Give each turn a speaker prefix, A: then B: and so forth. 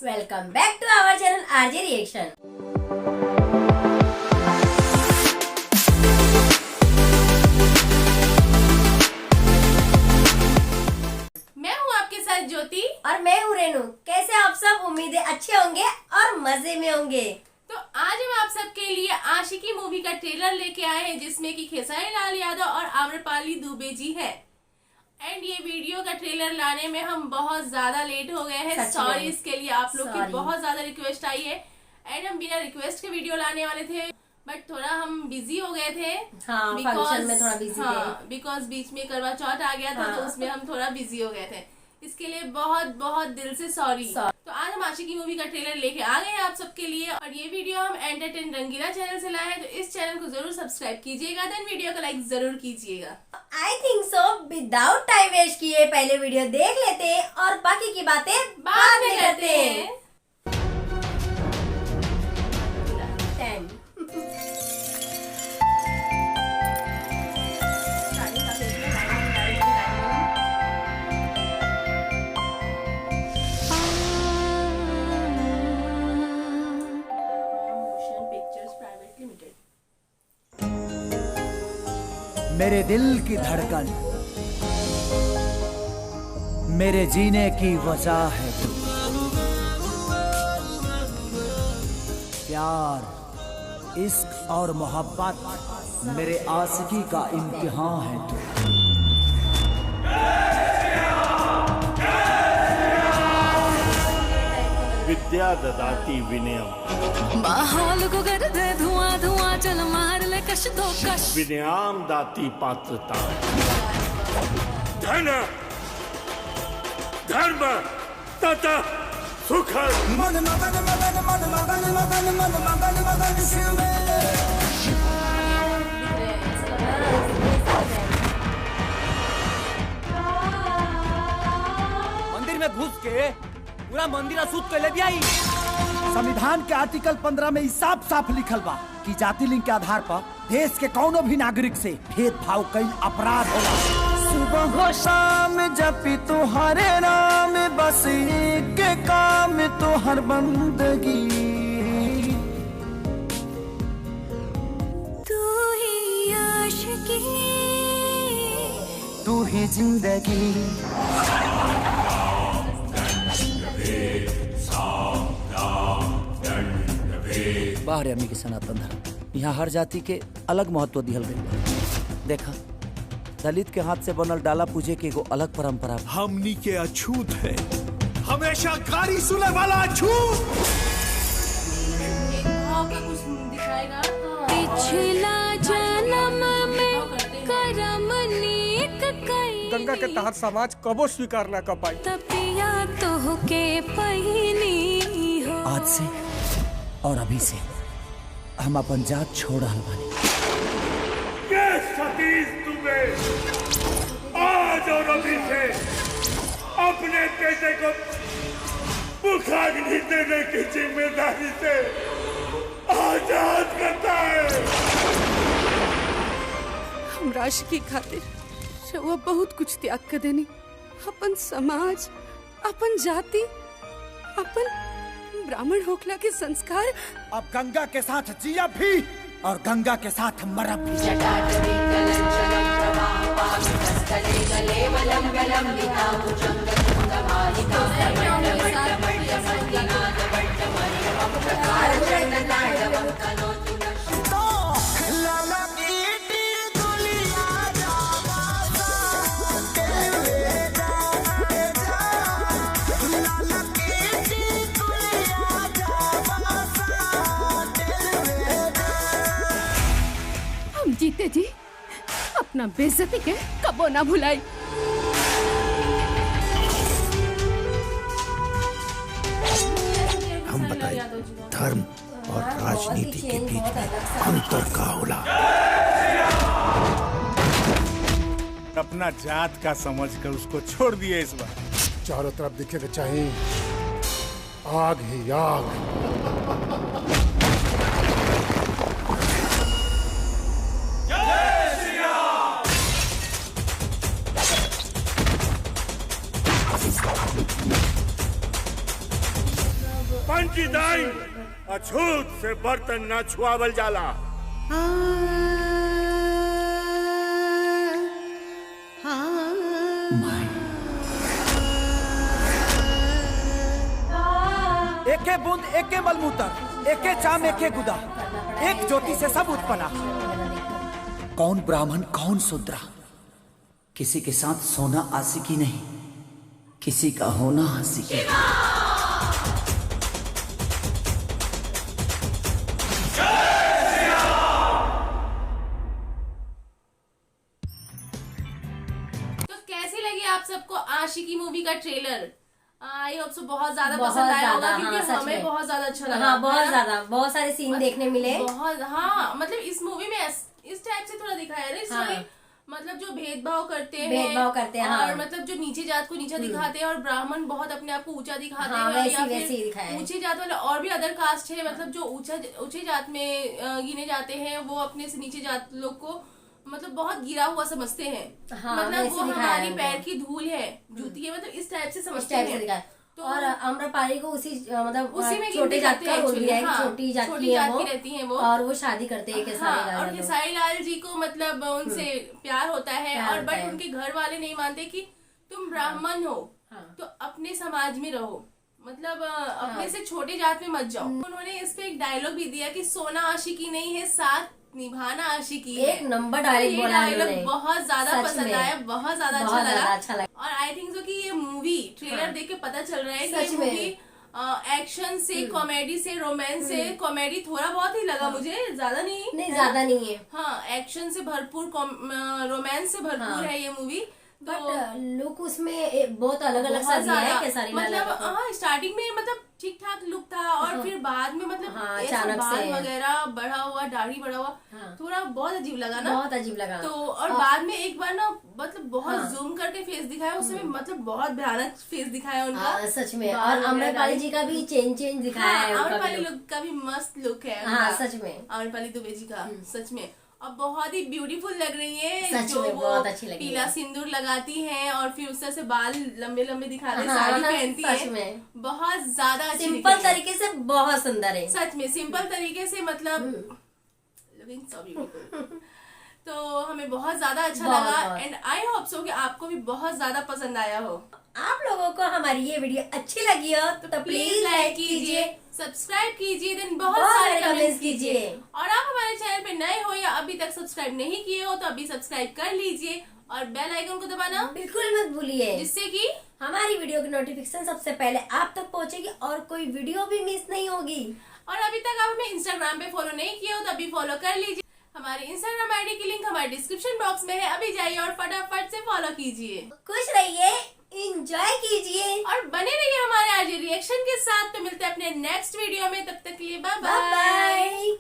A: Welcome back to our channel RJ reaction.
B: मैं हूँ आपके साथ ज्योति
A: और मैं हूँ रेनू। कैसे आप सब? उम्मीदें अच्छे होंगे और मजे में होंगे।
B: तो आज हम आप सबके लिए आशिकी मूवी का ट्रेलर लेके आए हैं, जिसमें कि खेसारी लाल यादव और आम्रपाली दुबे जी है। एंड ये वीडियो का ट्रेलर लाने में हम बहुत ज्यादा लेट हो गए हैं। सॉरी इसके लिए, आप लोग की बहुत ज्यादा रिक्वेस्ट आई है। एंड हम बिना रिक्वेस्ट के वीडियो लाने वाले थे, बट थोड़ा हम बिजी हो गए थे।
A: फंक्शन में थोड़ा बिजी थे।
B: बिकॉज बीच में करवा चौथ आ गया था, तो उसमें हम थोड़ा बिजी हो गए थे। इसके लिए बहुत बहुत दिल से सॉरी। तो आज हम आशिकी मूवी का ट्रेलर लेके आ गए हैं आप सबके लिए, और ये वीडियो हम एंटरटेन रंगीला चैनल से लाए हैं। तो इस चैनल को जरूर सब्सक्राइब कीजिएगा, देन वीडियो को लाइक जरूर कीजिएगा।
A: I think so without time waste किए पहले वीडियो देख लेते हैं और बाकी की बातें बाद में करते हैं। 10
C: मेरे दिल की धड़कन, मेरे जीने की वजह है तू। प्यार, इश्क और मोहब्बत मेरे आशिकी का इम्तिहान है तू।
D: विद्या ददाति विनयम,
E: माहौल को कर दे धुआं धुआं, चल मार ले कश दो कश।
D: विनयाम दाति पात्रता, धन धर्म तथा सुख।
F: मगन मगन मगन मगन मगन मगन मगन मगन मगन शिव में।
C: मंदिर में घुस के पूरा मंदिर अशुद्ध कर ले दिया। संविधान के आर्टिकल 15 में साफ साफ लिखल बा कि जाति लिंग के आधार पर देश के कौनो भी नागरिक से भेदभाव कई अपराध होला। सुबह हो शाम जपी तुम्हारे नाम, बस के काम तो हर बंदगी।
E: तू ही आशिकी,
C: तू ही जिंदगी। बाहर अम्मी के सनातन धर्म, यहाँ हर जाति के अलग महत्व दिहल गई। देखा, दलित के हाथ से बनल डाला पूजे के एगो अलग परंपरा।
D: हमनी के अछूत है, हमेशा गाड़ी सुने वाला अछूत।
B: कुछ दिखाएगा।
E: पिछला जन्म में करम नीक कई,
G: गंगा के तहत समाज कबो स्वीकार न कर पाई।
E: तपिया तो के पहिनी हो।
C: आज से और अभी से हम अपन जात छोड़ रहल बानी।
D: ये सतीश दुबे आज और अभी से अपने बेटे को मुखाग्नि देने की जिम्मेदारी से आजाद करता है।
H: हम राशि की खातिर वो बहुत कुछ त्याग कर देनी। अपन समाज, अपन जाति, अपन ब्राह्मण होखला के संस्कार।
C: अब गंगा के साथ जिया भी और गंगा के साथ मरब भी।
H: जीते जी अपना बेइज्जती के कबो ना भुलाई।
D: हम बताइए, धर्म और राजनीति के बीच में अंतर का होला। अपना जात का समझकर उसको छोड़ दिए। इस बार
I: चारों तरफ दिखेगा चाहिए आग ही आग। पंच दाई अछूत से बर्तन न छुआवल जाला।
C: एके बूंद एके मलमूतर, एके चाम एके गुदा, एक ज्योति से सब उत्पन्ना। कौन ब्राह्मण कौन शूद्रा, किसी के साथ सोना आशिकी नहीं, किसी का होना आशिकी।
B: तो कैसी लगी आप सबको आशिकी मूवी का ट्रेलर? आई होप सो बहुत ज्यादा
A: बहुत
B: पसंद आया होगा,
A: ज्यादा,
B: क्योंकि
A: हाँ, सच
B: हमें
A: में।
B: बहुत ज्यादा अच्छा लगा।
A: हाँ, बहुत ज्यादा, बहुत सारे सीन देखने मिले।
B: बहुत, हाँ, मतलब इस मूवी में इस टाइप से थोड़ा दिखाया है ना इसमें,
A: हाँ।
B: मतलब जो भेदभाव करते हैं,
A: हैं,
B: और
A: हाँ।
B: मतलब जो नीचे जात को नीचा दिखाते हैं और ब्राह्मण बहुत अपने आप को ऊंचा दिखाते
A: हाँ,
B: हैं, या
A: वैसे ही दिखाया
B: फिर
A: है।
B: ऊंचे जात वाले और भी अदर कास्ट है, मतलब जो ऊंचे जात में गिने जाते हैं, वो अपने से नीचे जात लोग को मतलब बहुत गिरा हुआ समझते हैं।
A: हाँ,
B: मतलब
A: वैसे
B: वो
A: दिखाया
B: हमारी
A: है
B: पैर
A: उनको।
B: की धूल है, जूती है, मतलब इस टाइप से
A: इस
B: समझते
A: टाइप से
B: हैं।
A: दिखाया।
B: तो
A: और आम्रपाली को उसी मतलब
B: उसी में
A: छोटे
B: गिनती
A: जात
B: करते
A: का
B: हैं
A: रोल दिया है,
B: हाँ,
A: छोटी जात
B: छोटी
A: की है
B: जात
A: वो,
B: की रहती हैं वो।
A: और वो शादी करते हैं खेसारी
B: हाँ,
A: लाल
B: और
A: लोग।
B: खेसारी लाल जी को मतलब उनसे प्यार होता है,
A: प्यार
B: और
A: होता
B: बट
A: है।
B: उनके घर वाले नहीं मानते कि तुम ब्राह्मण हो
A: हाँ।
B: तो अपने समाज में रहो, मतलब अपने से छोटे जात में मत जाओ। उन्होंने इस पे एक डायलॉग भी दिया कि सोना आशिकी नहीं है, साथ निभाना आशिकी है।
A: एक नंबर डायलॉग
B: ये
A: बोला
B: डायलॉग
A: उन्होंने।
B: बहुत ज्यादा
A: सच
B: पसंद
A: में।
B: आया, बहुत ज्यादा
A: बहुत
B: अच्छा
A: ज्यादा अच्छा
B: लगा।
A: लगा।
B: और आई थिंक सो कि ये मूवी ट्रेलर
A: हाँ।
B: देख के पता चल रहा है कि
A: सच
B: ये
A: में।
B: मूवी एक्शन से, कॉमेडी से, रोमांस से, कॉमेडी थोड़ा बहुत ही लगा मुझे, ज्यादा नहीं।
A: नहीं, ज्यादा नहीं है,
B: हाँ, एक्शन से भरपूर, रोमांस से भरपूर
A: हाँ।
B: है ये मूवी। तो
A: बट लुक उसमें बहुत अलग अलग सा
B: बहुत
A: दिया है
B: ज्यादा,
A: खेसारी लाल
B: मतलब
A: को।
B: हाँ, स्टार्टिंग में मतलब ठीक ठाक लुक था, और फिर बाद में मतलब
A: हाँ,
B: ऐसा
A: अचानक
B: बाल
A: से।
B: वगैरह बढ़ा हुआ, दाढ़ी बढ़ा हुआ,
A: हाँ।
B: थोड़ा बहुत अजीब लगा ना।
A: बहुत अजीब लगा।
B: तो और बाद में एक बार ना मतलब बहुत
A: हाँ।
B: जूम करके फेस दिखाया, उसमें मतलब बहुत भयानक फेस दिखाया उनका।
A: हाँ, सच में।
B: बाल
A: और
B: वगैरह
A: आम्रपाली
B: दाढ़ी।
A: जी का भी चेंज दिखाया है उनका भी
B: आम्रपाली
A: look।
B: लोग का भी मस्त लुक है
A: हाँ,
B: उनका।
A: सच में।
B: आम्रपाली दुबे जी का सच में, और बहुत ही ब्यूटीफुल लग रही है।
A: सच
B: जो
A: में
B: वो
A: बहुत अच्छी लगी
B: पीला
A: है।
B: सिंदूर लगाती हैं, और फिर उससे से बाल लंबे लंबे दिखाते,
A: हाँ,
B: साड़ी
A: हाँ,
B: पहनती
A: सच
B: है,
A: में।
B: बहुत ज्यादा अच्छी दिख
A: सिंपल
B: रही है।
A: तरीके से बहुत सुंदर है।
B: सच में सिंपल तरीके से, मतलब लुकिंग सो ब्यूटीफुल। तो हमें बहुत ज्यादा अच्छा
A: बहुत,
B: लगा,
A: बहुत।
B: एंड आई होप सो कि आपको भी बहुत ज्यादा पसंद आया हो।
A: आप लोगों को हमारी ये वीडियो अच्छी लगी हो तो प्लीज लाइक कीजिए,
B: सब्सक्राइब कीजिए, देन बहुत
A: बहुत
B: सारे
A: सारे
B: कमेंट्स
A: कमेंट्स
B: कीजिए।
A: कीजिए।
B: और आप हमारे चैनल पे नए हो या अभी तक सब्सक्राइब नहीं किए हो तो अभी सब्सक्राइब कर लीजिए, और बेल आइकन को दबाना,
A: बिल्कुल मत भूलिए,
B: जिससे कि
A: हमारी वीडियो की नोटिफिकेशन सबसे पहले आप तक पहुंचेगी और कोई वीडियो भी मिस नहीं होगी।
B: और अभी तक आप हमें इंस्टाग्राम पे फॉलो नहीं किए हो तो अभी फॉलो कर लीजिए। हमारे इंस्टाग्राम आईडी की लिंक हमारे डिस्क्रिप्शन बॉक्स में है, अभी जाइए और फटाफट से फॉलो कीजिए,
A: खुश रहिए, एंजॉय कीजिए,
B: और बने रहिए हमारे आज रिएक्शन के साथ। तो मिलते हैं अपने नेक्स्ट वीडियो में, तब तक के लिए बाय
A: बाय
B: बाय।
A: बाय।